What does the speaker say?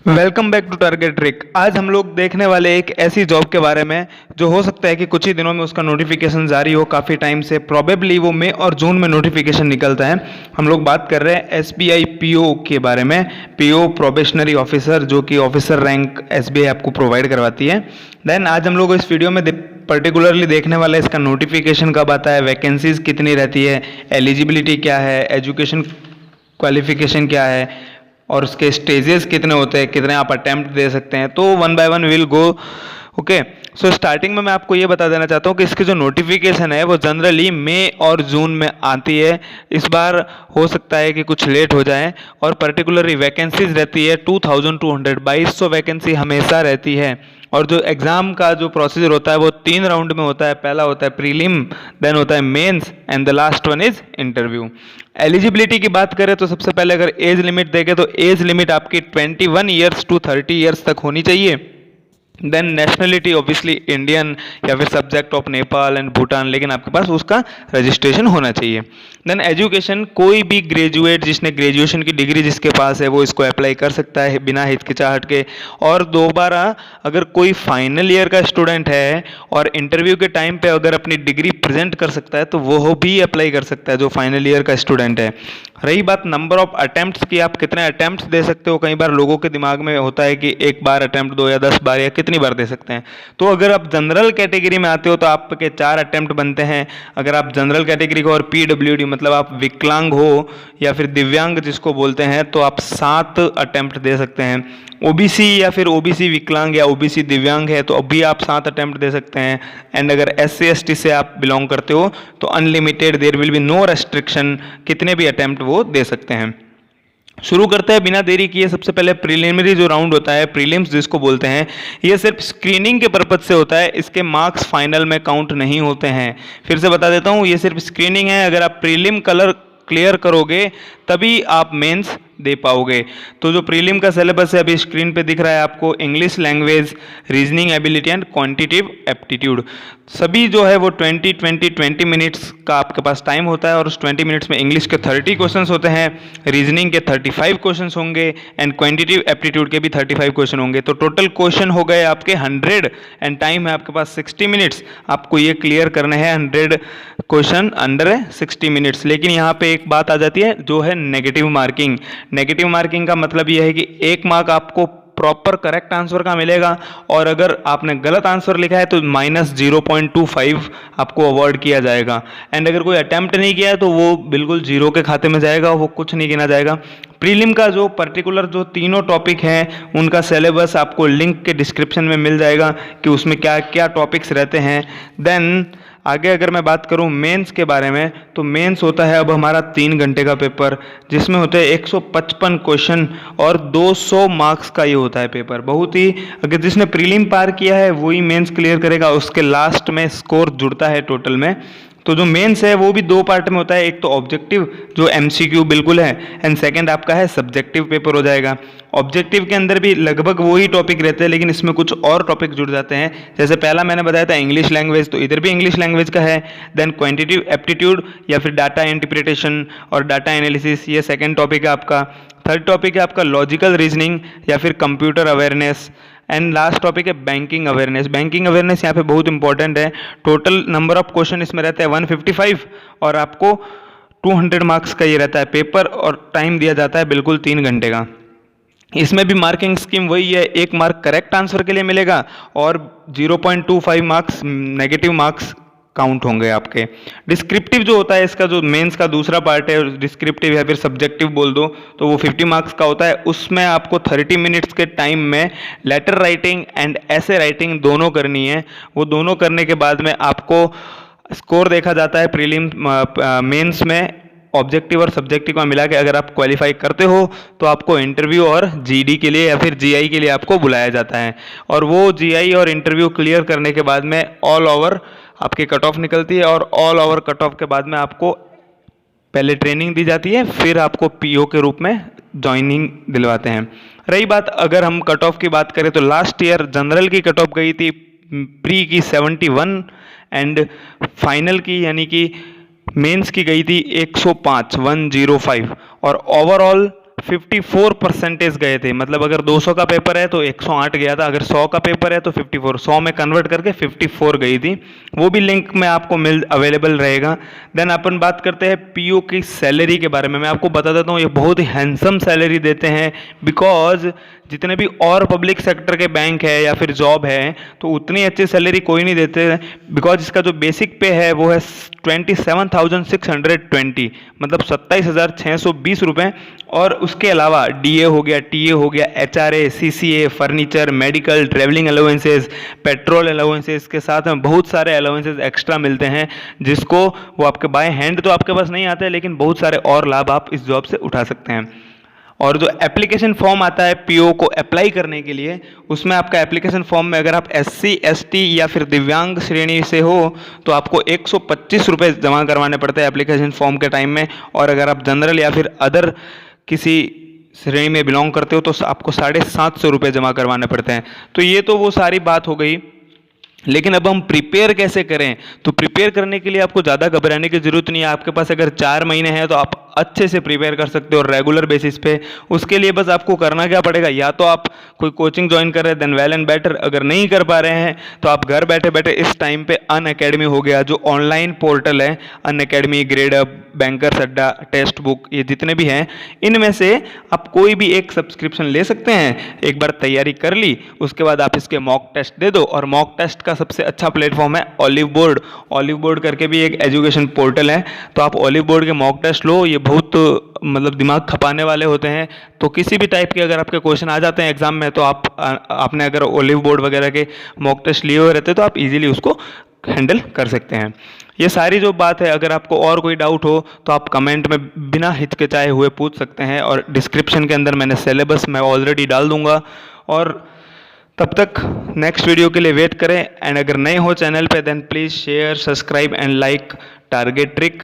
Welcome back to Target Trick. आज हम लोग देखने वाले एक ऐसी जॉब के बारे में जो हो सकता है कि कुछ ही दिनों में उसका नोटिफिकेशन जारी हो। काफ़ी टाइम से प्रोबेबली वो मई और जून में नोटिफिकेशन निकलता है। हम लोग बात कर रहे हैं एसबीआई पीओ के बारे में। पीओ प्रोबेशनरी ऑफिसर, जो कि ऑफिसर रैंक एसबीआई आपको प्रोवाइड करवाती है। देन आज हम लोग इस वीडियो में पर्टिकुलरली देखने वाले इसका नोटिफिकेशन कब आता है, वैकेंसीज कितनी रहती है, एलिजिबिलिटी क्या है, एजुकेशन क्वालिफिकेशन क्या है और उसके स्टेजेस कितने होते हैं, कितने आप अटेम्प्ट दे सकते हैं। तो one by one will go. Okay, so starting में मैं आपको ये बता देना चाहता हूँ कि इसकी जो नोटिफिकेशन है वो जनरली मई और जून में आती है। इस बार हो सकता है कि कुछ लेट हो जाए। और पर्टिकुलरली वैकेंसीज रहती है 2200, 2200 वैकेंसी हमेशा रहती है। और जो एग्ज़ाम का जो प्रोसीजर होता है वो 3 राउंड में होता है। पहला होता है प्रीलिम, देन होता है mains and the last one is interview. Eligibility की बात करें तो सबसे पहले अगर एज लिमिट देखें तो एज लिमिट आपकी 21 ईयर्स टू 30 ईयर्स तक होनी चाहिए। देन नेशनलिटी ऑब्वियसली इंडियन या फिर subject of Nepal and Bhutan, लेकिन आपके पास उसका रजिस्ट्रेशन होना चाहिए। देन एजुकेशन, कोई भी ग्रेजुएट जिसने ग्रेजुएशन की डिग्री जिसके पास है वो इसको अप्लाई कर सकता है बिना हिचकिचाहट के। और दोबारा अगर कोई फाइनल ईयर का स्टूडेंट है और इंटरव्यू के टाइम पे अगर अपनी डिग्री प्रेजेंट कर सकता है तो वो भी अप्लाई कर सकता है जो फाइनल ईयर का स्टूडेंट है। रही बात नंबर ऑफ अटेम्प्ट्स की, आप कितने अटेम्प्ट्स दे सकते हो। कई बार लोगों के दिमाग में होता है कि एक बार अटेम्प्ट दो या 10 बार या कितनी बार दे सकते हैं। तो अगर आप जनरल कैटेगरी में आते हो तो आपके 4 अटेम्प्ट बनते हैं। अगर आप जनरल कैटेगरी को और पीडब्ल्यूडी मतलब आप विकलांग हो या फिर दिव्यांग जिसको बोलते हैं तो आप 7 अटेम्प्ट दे सकते हैं। ओबीसी या फिर ओबीसी विकलांग या ओबीसी दिव्यांग है तो अभी आप 7 अटेम्प्ट दे सकते हैं। एंड अगर एससी एसटी से आप बिलोंग करते हो तो unlimited, there will be no restriction, कितने भी अटेम्प्ट वो दे सकते हैं। शुरू करते हैं बिना देरी किए। सबसे पहले प्रीलिमिनरी जो राउंड होता है, प्रीलिम्स जिसको बोलते हैं, ये सिर्फ स्क्रीनिंग के पर्पज से होता है। इसके मार्क्स फाइनल में काउंट नहीं होते हैं। फिर से बता देता हूँ, ये सिर्फ स्क्रीनिंग है। अगर आप प्रीलिम कलर क्लियर करोगे तभी आप मेंस दे पाओगे। तो जो प्रीलिम का सिलेबस है अभी स्क्रीन पे दिख रहा है आपको, English language, reasoning ability and quantitative aptitude, सभी जो है वो 20 मिनट्स का आपके पास टाइम होता है। और उस 20 मिनट्स में इंग्लिश के 30 क्वेश्चंस होते हैं, रीजनिंग के 35 क्वेश्चंस होंगे एंड क्वांटिटेटिव एप्टीट्यूड के भी 35 क्वेश्चन होंगे। तो टोटल क्वेश्चन हो गए आपके 100 एंड टाइम है आपके पास 60 मिनट्स। आपको ये क्लियर करने हैं 100 क्वेश्चन अंडर 60 मिनट्स। लेकिन यहाँ पे एक बात आ जाती है जो है नेगेटिव मार्किंग। नेगेटिव मार्किंग का मतलब यह है कि 1 मार्क आपको प्रॉपर करेक्ट आंसर का मिलेगा और अगर आपने गलत आंसर लिखा है तो -0.25 आपको अवॉर्ड किया जाएगा। एंड अगर कोई अटेम्प्ट नहीं किया है तो वो बिल्कुल जीरो के खाते में जाएगा, वो कुछ नहीं गिना जाएगा। प्रीलिम का जो पर्टिकुलर जो तीनों टॉपिक हैं उनका सिलेबस आपको लिंक के डिस्क्रिप्शन में मिल जाएगा कि उसमें क्या क्या टॉपिक्स रहते हैं। देन आगे अगर मैं बात करूं मेंस के बारे में तो मेंस होता है अब हमारा 3 घंटे का पेपर, जिसमें होते हैं 155 क्वेश्चन और 200 मार्क्स का ये होता है पेपर। बहुत ही, अगर जिसने प्रीलिम पार किया है वही मेंस क्लियर करेगा, उसके लास्ट में स्कोर जुड़ता है टोटल में। तो जो मेंस है वो भी 2 पार्ट में होता है, एक तो ऑब्जेक्टिव जो एमसीक्यू बिल्कुल है एंड सेकंड आपका है सब्जेक्टिव पेपर हो जाएगा। ऑब्जेक्टिव के अंदर भी लगभग वही टॉपिक रहते हैं लेकिन इसमें कुछ और टॉपिक जुड़ जाते हैं। जैसे पहला मैंने बताया था इंग्लिश लैंग्वेज, तो इधर भी इंग्लिश लैंग्वेज का है। देन क्वांटिटेटिव एप्टीट्यूड या फिर डाटा इंटरप्रिटेशन और डाटा एनालिसिस, ये सेकेंड टॉपिक है आपका। थर्ड टॉपिक है आपका लॉजिकल रीजनिंग या फिर computer awareness. And last topic है बैंकिंग अवेयरनेस। बैंकिंग अवेयरनेस यहाँ पे बहुत इंपॉर्टेंट है। टोटल नंबर ऑफ क्वेश्चन इसमें रहता है 155 और आपको 200 मार्क्स का ये रहता है पेपर और टाइम दिया जाता है बिल्कुल 3 घंटे का। इसमें भी मार्किंग स्कीम वही है, 1 मार्क करेक्ट आंसर के लिए मिलेगा और 0.25 मार्क्स नेगेटिव मार्क्स काउंट होंगे आपके। डिस्क्रिप्टिव जो होता है इसका जो मेंस का दूसरा पार्ट है, डिस्क्रिप्टिव या फिर सब्जेक्टिव बोल दो, तो वो 50 मार्क्स का होता है। उसमें आपको 30 मिनट्स के टाइम में लेटर राइटिंग एंड ऐसे राइटिंग दोनों करनी है। वो दोनों करने के बाद में आपको स्कोर देखा जाता है प्रीलिम मेंस में। ऑब्जेक्टिव और सब्जेक्टिव का मिला के अगर आप क्वालिफाई करते हो तो आपको इंटरव्यू और जीडी के लिए या फिर जीआई के लिए आपको बुलाया जाता है। और वो जीआई और इंटरव्यू क्लियर करने के बाद में ऑल ओवर आपकी कट ऑफ निकलती है और ऑल ओवर कट ऑफ के बाद में आपको पहले ट्रेनिंग दी जाती है, फिर आपको पीओ के रूप में ज्वाइनिंग दिलवाते हैं। रही बात अगर हम कट ऑफ की बात करें तो लास्ट ईयर जनरल की कट ऑफ गई थी प्री की 71 एंड फाइनल की यानी कि मेंस की गई थी 105 और ओवरऑल 54% गए थे। मतलब अगर 200 का पेपर है तो 108 गया था, अगर 100 का पेपर है तो 54, 100 में कन्वर्ट करके 54 गई थी। वो भी लिंक में आपको अवेलेबल रहेगा। देन अपन बात करते हैं पीओ की सैलरी के बारे में। मैं आपको बता देता हूँ ये बहुत ही हैंडसम सैलरी देते हैं, बिकॉज जितने भी और पब्लिक सेक्टर के बैंक है या फिर जॉब है तो उतनी अच्छी सैलरी कोई नहीं देते, बिकॉज इसका जो बेसिक पे है वो है 27,620, मतलब 27,620 रुपये। और उसके अलावा डीए हो गया, टीए हो गया, HRA, CCA, furniture, medical, travelling allowances, petrol allowances के साथ में बहुत सारे अलाउंसेस एक्स्ट्रा मिलते हैं, जिसको वो आपके बाय हैंड तो आपके पास नहीं आते, लेकिन बहुत सारे और लाभ आप इस जॉब से उठा सकते हैं। और जो एप्लीकेशन फॉर्म आता है पीओ को अप्लाई करने के लिए, उसमें आपका एप्लीकेशन फॉर्म में अगर आप एससी, एसटी या फिर दिव्यांग श्रेणी से हो तो आपको 125 रुपये जमा करवाने पड़ते हैं एप्लीकेशन फॉर्म के टाइम में। और अगर आप जनरल या फिर अदर किसी श्रेणी में बिलोंग करते हो तो आपको 750 रुपये जमा करवाने पड़ते हैं। तो ये तो वो सारी बात हो गई, लेकिन अब हम प्रिपेयर कैसे करें? तो प्रिपेयर करने के लिए आपको ज़्यादा घबराने की ज़रूरत नहीं है। आपके पास अगर 4 महीने हैं तो आप अच्छे से प्रिपेयर कर सकते हो रेगुलर बेसिस पे। उसके लिए बस आपको करना क्या पड़ेगा, या तो आप कोई कोचिंग ज्वाइन कर रहे हैं देन वेल एंड बेटर, अगर नहीं कर पा रहे हैं तो आप घर बैठे बैठे इस टाइम पे अनअकैडमी हो गया जो ऑनलाइन पोर्टल है, अनअकैडमी, ग्रेडअप, बैंकर्स अड्डा, टेक्स्ट बुक, ये जितने भी हैं इनमें से आप कोई भी एक सब्सक्रिप्शन ले सकते हैं। एक बार तैयारी कर ली उसके बाद आप इसके मॉक टेस्ट दे दो, और मॉक टेस्ट का सबसे अच्छा प्लेटफॉर्म है ऑलिव बोर्ड। ऑलिव बोर्ड करके भी एक एजुकेशन पोर्टल है, तो आप ऑलिव बोर्ड के मॉक टेस्ट लो। ये बहुत मतलब दिमाग खपाने वाले होते हैं। तो किसी भी टाइप के अगर आपके क्वेश्चन आ जाते हैं एग्जाम में तो आपने अगर ऑलिव बोर्ड वगैरह के मॉक टेस्ट लिए हुए रहते तो आप इजीली उसको हैंडल कर सकते हैं। ये सारी जो बात है, अगर आपको और कोई डाउट हो तो आप कमेंट में बिना हिचकिचाए हुए पूछ सकते हैं, और डिस्क्रिप्शन के अंदर मैंने सिलेबस मैं ऑलरेडी डाल दूंगा। और तब तक नेक्स्ट वीडियो के लिए वेट करें। एंड अगर नए हो चैनल पे then please share, subscribe and like Target trick.